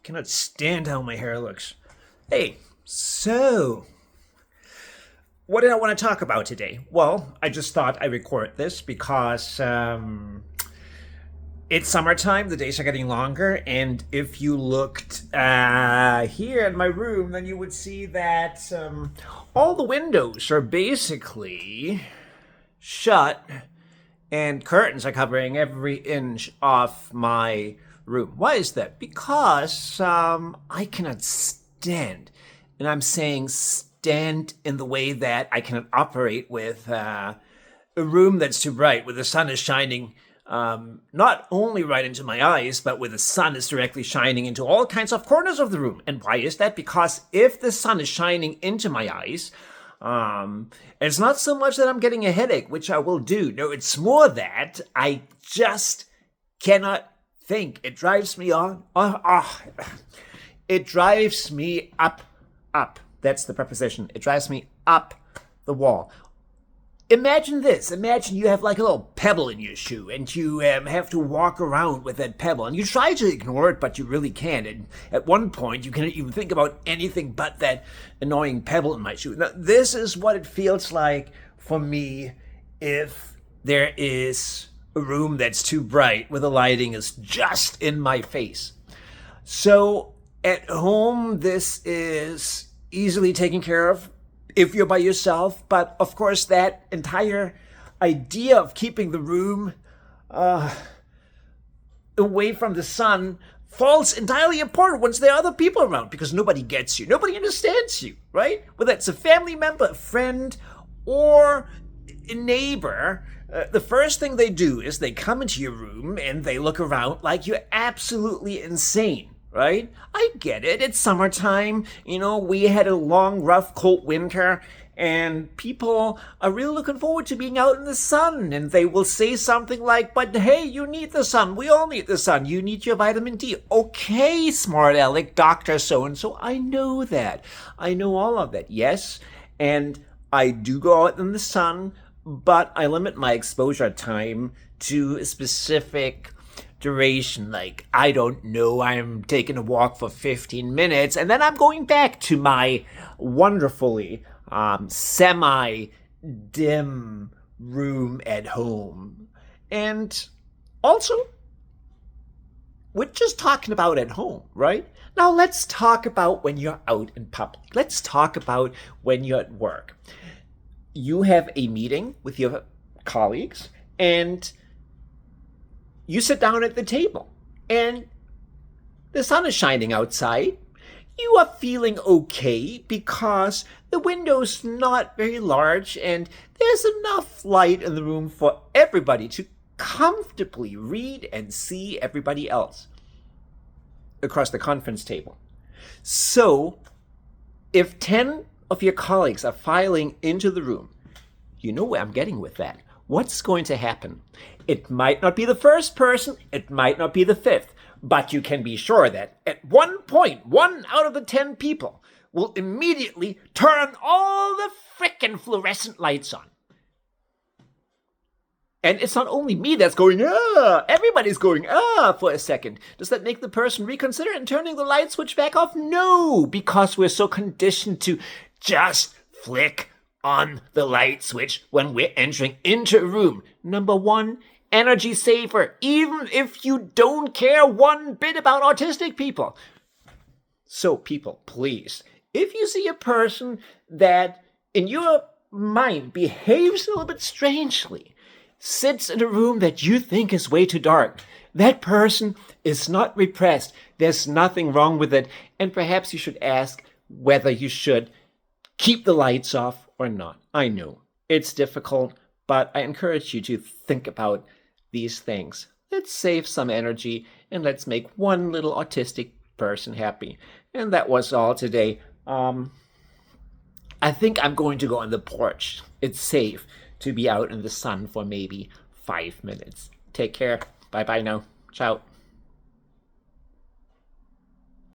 Cannot stand how my hair looks. Hey, so what did I want to talk about today? Well, I just thought I'd record this because it's summertime, the days are getting longer, and if you looked here in my room, then you would see that all the windows are basically shut and curtains are covering every inch of my room. Why is that? Because I cannot stand, and I'm saying stand in the way that I cannot operate with a room that's too bright, where the sun is shining not only right into my eyes, but where the sun is directly shining into all kinds of corners of the room. And why is that? Because if the sun is shining into my eyes, it's not so much that I'm getting a headache, which I will do. No, it's more that I just cannot think. It drives me on. It drives me up. That's the preposition. It drives me up the wall. Imagine this. Imagine you have like a little pebble in your shoe and you have to walk around with that pebble and you try to ignore it, but you really can't. And at one point, you can't even think about anything but that annoying pebble in my shoe. Now, this is what it feels like for me if there is a room that's too bright where the lighting is just in my face. So at home, this is easily taken care of if you're by yourself, but of course that entire idea of keeping the room away from the sun falls entirely apart once there are other people around, because nobody gets you, nobody understands you, right? Whether it's a family member, a friend, or a neighbor, the first thing they do is they come into your room and they look around like you're absolutely insane. Right? I get it. It's summertime. You know, we had a long, rough, cold winter, and people are really looking forward to being out in the sun. And they will say something like, but hey, you need the sun. We all need the sun. You need your vitamin D. Okay, smart aleck, Dr. So-and-so. I know that. I know all of that. Yes. And I do go out in the sun, but I limit my exposure time to a specific duration. Like, I don't know, I'm taking a walk for 15 minutes and then I'm going back to my wonderfully semi-dim room at home. And also, we're just talking about at home, right? Now let's talk about when you're out in public. Let's talk about when you're at work. You have a meeting with your colleagues and you sit down at the table and the sun is shining outside. You are feeling okay because the window's not very large and there's enough light in the room for everybody to comfortably read and see everybody else across the conference table. So if 10 of your colleagues are filing into the room, you know where I'm getting with that. What's going to happen? It might not be the first person, it might not be the fifth, but you can be sure that at one point, 1 out of the 10 people will immediately turn all the frickin' fluorescent lights on. And it's not only me that's going, everybody's going, for a second. Does that make the person reconsider and turning the light switch back off? No, because we're so conditioned to just flick on the light switch when we're entering into a room. Number one, energy saver, even if you don't care one bit about autistic people. So people, please, if you see a person that in your mind behaves a little bit strangely, sits in a room that you think is way too dark, that person is not repressed. There's nothing wrong with it. And perhaps you should ask whether you should keep the lights off or not. I know it's difficult, but I encourage you to think about these things. Let's save some energy and let's make one little autistic person happy. And that was all today. I think I'm going to go on the porch. It's safe to be out in the sun for maybe 5 minutes. Take care. Bye-bye now. Ciao.